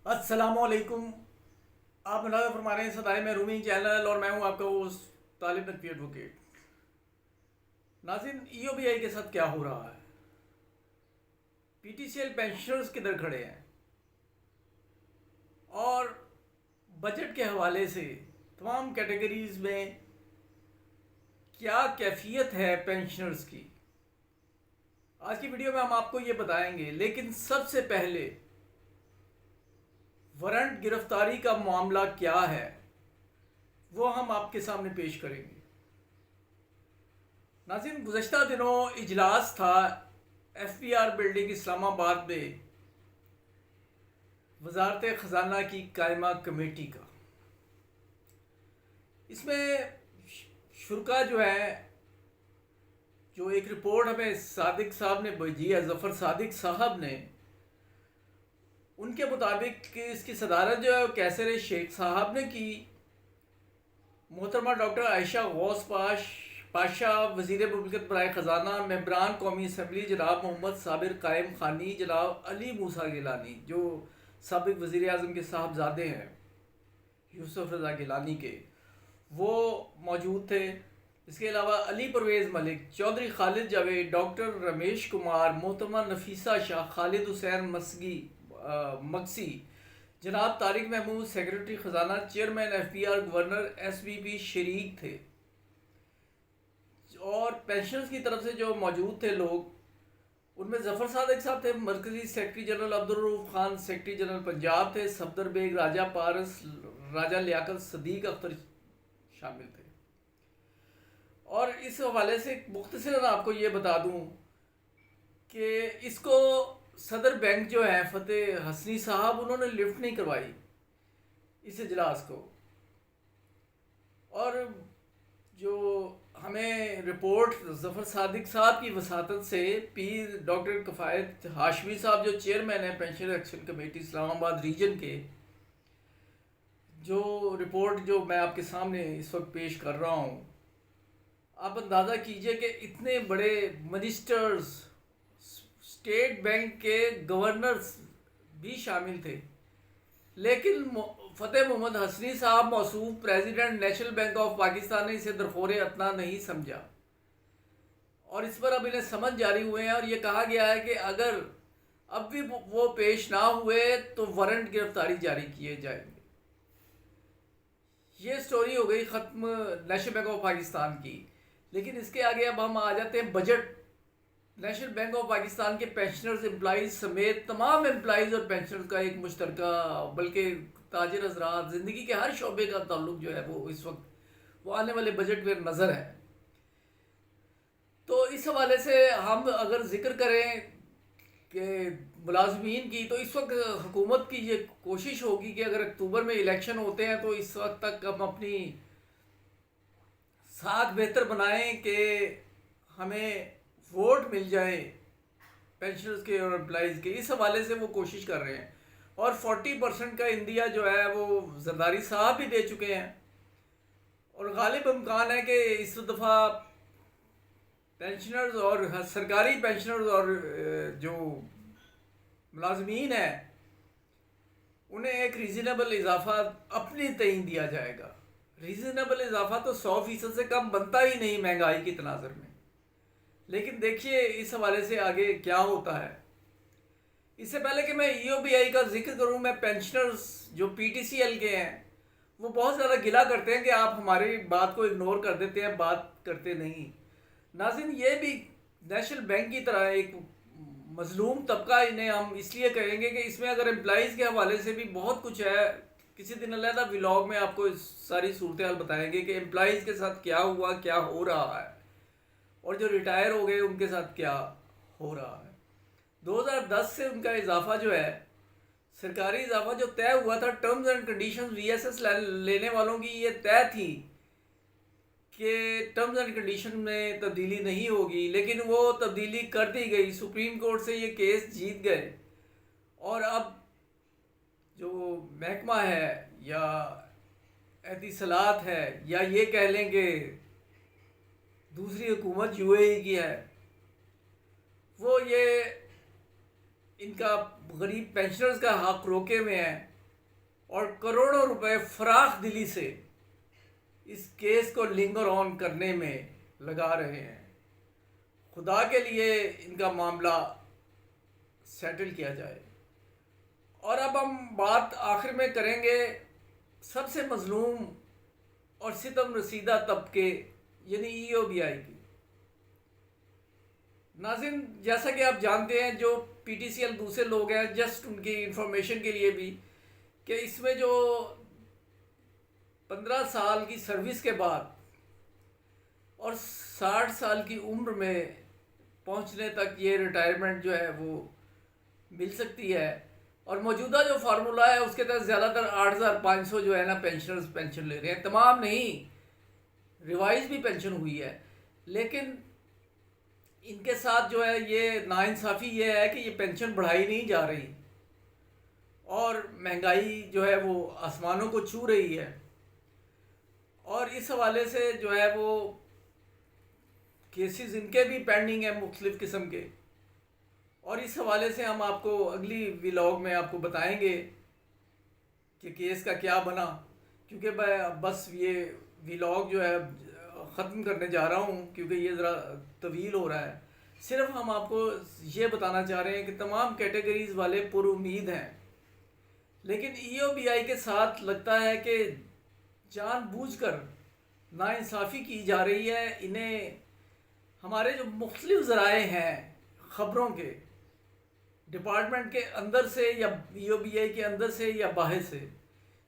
السلام علیکم. آپ ملاحظہ فرما رہے ہیں صدائے میں رومی چینل، اور میں ہوں آپ کا وہ طالب نقوی ایڈوکیٹ. ناظرین، ای او بی آئی کے ساتھ کیا ہو رہا ہے؟ P T C L pensioners کدھر کھڑے ہیں؟ اور بجٹ کے حوالے سے تمام کیٹیگریز میں کیا کیفیت ہے پینشنرز کی؟ آج کی ویڈیو میں ہم آپ کو یہ بتائیں گے، لیکن سب سے پہلے وارنٹ گرفتاری کا معاملہ کیا ہے وہ ہم آپ کے سامنے پیش کریں گے. ناظرین، گزشتہ دنوں اجلاس تھا ایف بی آر بلڈنگ اسلام آباد میں وزارت خزانہ کی قائمہ کمیٹی کا. اس میں شرکا جو ہے، جو ایک رپورٹ ہمیں صادق صاحب نے بھیجی ہے، ظفر صادق صاحب نے، ان کے مطابق کہ اس کی صدارت جو ہے وہ کیسر شیخ صاحب نے کی. محترمہ ڈاکٹر عائشہ غوث پاشا، وزیر مملکت برائے خزانہ، ممبران قومی اسمبلی جناب محمد صابر قائم خانی، جناب علی موسیٰ گیلانی جو سابق وزیر اعظم کے صاحبزادے ہیں یوسف رضا گیلانی کے، وہ موجود تھے. اس کے علاوہ علی پرویز ملک، چودھری خالد جاوید، ڈاکٹر رمیش کمار، محترمہ نفیسہ شاہ، خالد حسین مکسی، جناب طارق محمود سیکرٹری خزانہ، chairman F B R, governor S B P شریک تھے. اور پینشنرز کی طرف سے جو موجود تھے لوگ، ان میں ظفر صادق صاحب تھے، مرکزی secretary general Abdul Rauf Khan secretary general Punjab تھے، صفدر بیگ، راجہ پارس، راجہ لیاقت، صدیق اختر شامل تھے. اور اس حوالے سے مختصراً آپ کو یہ بتا دوں کہ اس کو صدر بینک جو ہیں فتح حسنی صاحب، انہوں نے لفٹ نہیں کروائی اس اجلاس کو. اور جو ہمیں رپورٹ ظفر صادق صاحب کی وساطت سے پیر ڈاکٹر کفایت ہاشمی صاحب، جو چیئرمین ہیں پینشن ایکشن کمیٹی اسلام آباد ریجن کے، جو رپورٹ جو میں آپ کے سامنے اس وقت پیش کر رہا ہوں، آپ اندازہ کیجئے کہ اتنے بڑے منسٹرز، اسٹیٹ بینک کے گورنرز بھی شامل تھے، لیکن فتح محمد حسنی صاحب، موصوف president national bank of Pakistan, نے اسے درخور اتنا نہیں سمجھا. اور اس پر اب انہیں سمجھ جاری ہوئے ہیں، اور یہ کہا گیا ہے کہ اگر اب بھی وہ پیش نہ ہوئے تو وارنٹ گرفتاری جاری کیے جائیں گے. یہ سٹوری ہو گئی ختم نیشنل بینک آف پاکستان کی. لیکن اس کے آگے اب ہم آ جاتے ہیں budget. National bank of Pakistan کے پینشنرز، امپلائیز سمیت تمام امپلائیز اور پینشنرز کا ایک مشترکہ، بلکہ تاجر حضرات، زندگی کے ہر شعبے کا تعلق جو ہے وہ اس وقت وہ آنے والے بجٹ میں نظر ہے. تو اس حوالے سے ہم اگر ذکر کریں کہ ملازمین کی، تو اس وقت حکومت کی یہ کوشش ہوگی کہ اگر اکتوبر میں الیکشن ہوتے ہیں تو اس وقت تک ہم اپنی ساکھ بہتر بنائیں کہ ہمیں ووٹ مل جائیں پینشنرز کے اور امپلائیز کے. اس حوالے سے وہ کوشش کر رہے ہیں. اور 40% کا اندیا جو ہے وہ زرداری صاحب بھی دے چکے ہیں. اور غالب امکان ہے کہ اس دفعہ پینشنرز اور سرکاری پینشنرز اور جو ملازمین ہیں انہیں ایک ریزنیبل اضافہ اپنی تعین دیا جائے گا. ریزنیبل اضافہ تو 100% سے کم بنتا ہی نہیں مہنگائی کی تناظر میں. لیکن دیکھیے اس حوالے سے آگے کیا ہوتا ہے. اس سے پہلے کہ میں ای او بی آئی کا ذکر کروں، میں پینشنرز جو پی ٹی سی ایل کے ہیں وہ بہت زیادہ گلہ کرتے ہیں کہ آپ ہماری بات کو اگنور کر دیتے ہیں، بات کرتے نہیں. ناظرین، یہ بھی نیشنل بینک کی طرح ایک مظلوم طبقہ، انہیں ہم اس لیے کہیں گے کہ اس میں اگر امپلائیز کے حوالے سے بھی بہت کچھ ہے. کسی دن علیحدہ ولاگ میں آپ کو ساری صورتحال بتائیں گے کہ امپلائیز کے ساتھ کیا ہوا، کیا ہو رہا ہے، اور جو ریٹائر ہو گئے ان کے ساتھ کیا ہو رہا ہے. 2010 سے ان کا اضافہ جو ہے، سرکاری اضافہ جو طے ہوا تھا، terms and conditions V S S لینے والوں کی یہ طے تھی کہ ٹرمز اینڈ کنڈیشن میں تبدیلی نہیں ہوگی، لیکن وہ تبدیلی کر دی گئی. سپریم کورٹ سے یہ کیس جیت گئے. اور اب جو محکمہ ہے یا اتصالات ہے، یا یہ کہہ لیں کہ دوسری حکومت یو اے ای کی ہے، وہ یہ ان کا غریب پینشنرز کا حق روکے میں ہے. اور کروڑوں روپے فراخ دلی سے اس کیس کو لنگر آن کرنے میں لگا رہے ہیں. خدا کے لیے ان کا معاملہ سیٹل کیا جائے. اور اب ہم بات آخر میں کریں گے سب سے مظلوم اور ستم رسیدہ طبقے یعنی ای او بی آئی کی. ناظرین، جیسا کہ آپ جانتے ہیں جو پی ٹی سی ایل دوسرے لوگ ہیں، جسٹ ان کی انفارمیشن کے لیے بھی، کہ اس میں جو 15 سال کی سروس کے بعد اور 60 سال کی عمر میں پہنچنے تک یہ ریٹائرمنٹ جو ہے وہ مل سکتی ہے. اور موجودہ جو فارمولا ہے اس کے تحت زیادہ تر 8,500 جو ہے نا پینشنرز پینشن لے رہے ہیں. تمام نہیں، ریوائز بھی پینشن ہوئی ہے. لیکن ان کے ساتھ جو ہے یہ ناانصافی یہ ہے کہ یہ پینشن بڑھائی نہیں جا رہی اور مہنگائی جو ہے وہ آسمانوں کو چھو رہی ہے. اور اس حوالے سے جو ہے وہ کیسز ان کے بھی پینڈنگ ہیں مختلف قسم کے. اور اس حوالے سے ہم آپ کو اگلی ولاگ میں آپ کو بتائیں گے کہ کیس کا کیا بنا. کیونکہ میں بس یہ ولاگ جو ہے ختم کرنے جا رہا ہوں کیونکہ یہ ذرا طویل ہو رہا ہے. صرف ہم آپ کو یہ بتانا چاہ رہے ہیں کہ تمام کیٹیگریز والے پر امید ہیں. لیکن ای او بی آئی کے ساتھ لگتا ہے کہ جان بوجھ کر ناانصافی کی جا رہی ہے. انہیں ہمارے جو مختلف ذرائع ہیں خبروں کے، ڈپارٹمنٹ کے اندر سے یا ای او بی آئی کے اندر سے یا باہر سے،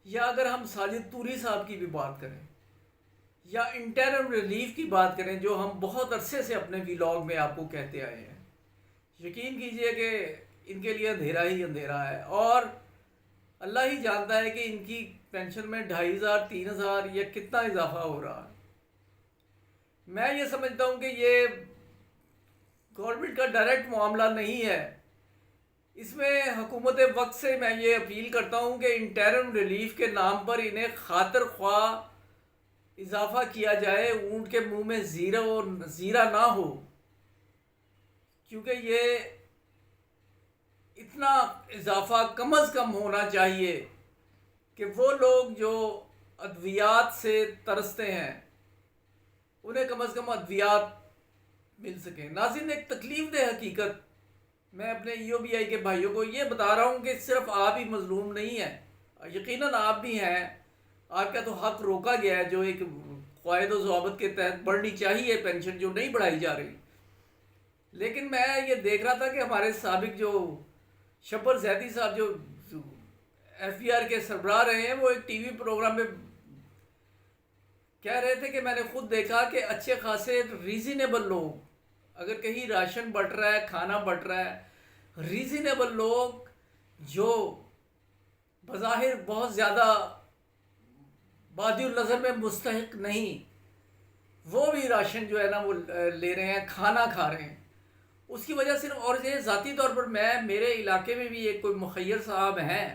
یا اگر ہم ساجد طوری صاحب کی بھی بات کریں یا انٹرم ریلیف کی بات کریں جو ہم بہت عرصے سے اپنے ولاگ میں آپ کو کہتے آئے ہیں، یقین کیجئے کہ ان کے لیے اندھیرا ہی اندھیرا ہے. اور اللہ ہی جانتا ہے کہ ان کی پینشن میں 2,500 3,000 یا کتنا اضافہ ہو رہا ہے. میں یہ سمجھتا ہوں کہ یہ گورنمنٹ کا ڈائریکٹ معاملہ نہیں ہے. اس میں حکومت وقت سے میں یہ اپیل کرتا ہوں کہ انٹرم ریلیف کے نام پر انہیں خاطر خواہ اضافہ کیا جائے. اونٹ کے منہ میں زیرہ نہ ہو، کیونکہ یہ اتنا اضافہ کم از کم ہونا چاہیے کہ وہ لوگ جو ادویات سے ترستے ہیں انہیں کم از کم ادویات مل سکیں. ناظرین، ایک تکلیف دہ حقیقت میں اپنے ای او بی آئی کے بھائیوں کو یہ بتا رہا ہوں کہ صرف آپ ہی مظلوم نہیں ہیں، یقیناً آپ بھی ہیں. آپ کا تو حق روکا گیا ہے جو ایک قواعد و ضوابط کے تحت بڑھنی چاہیے پینشن، جو نہیں بڑھائی جا رہی. لیکن میں یہ دیکھ رہا تھا کہ ہمارے سابق جو شبر زیدی صاحب جو ایف بی آر کے سربراہ رہے ہیں، وہ ایک ٹی وی پروگرام میں کہہ رہے تھے کہ میں نے خود دیکھا کہ اچھے خاصے ریزنیبل لوگ، اگر کہیں راشن بٹ رہا ہے، کھانا بٹ رہا ہے، ریزنیبل لوگ جو بظاہر بہت زیادہ بادی النظر میں مستحق نہیں، وہ بھی راشن جو ہے نا وہ لے رہے ہیں، کھانا کھا رہے ہیں. اس کی وجہ صرف، اور یہ ذاتی طور پر میرے علاقے میں بھی ایک کوئی مخیر صاحب ہیں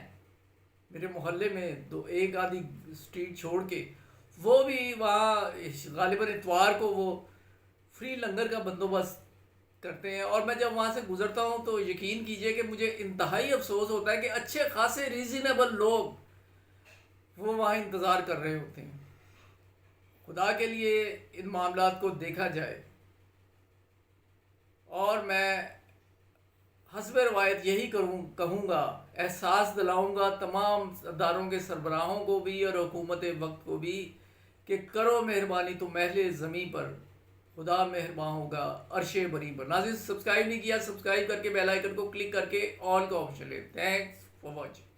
میرے محلے میں، ایک آدھی سٹریٹ چھوڑ کے، وہ بھی وہاں غالباً اتوار کو وہ فری لنگر کا بندوبست کرتے ہیں. اور میں جب وہاں سے گزرتا ہوں تو یقین کیجئے کہ مجھے انتہائی افسوس ہوتا ہے کہ اچھے خاصے ریزنیبل لوگ وہ وہاں انتظار کر رہے ہوتے ہیں. خدا کے لیے ان معاملات کو دیکھا جائے. اور میں حسب روایت یہی کہوں گا، احساس دلاؤں گا تمام اداروں کے سربراہوں کو بھی اور حکومت وقت کو بھی کہ کرو مہربانی تو محل زمین پر خدا مہربان ہوگا عرش بری پر. ناظرین، سبسکرائب نہیں کیا، سبسکرائب کر کے بیل آئیکن کو کلک کر کے آل کا آپشن لیں. Thanks for watching.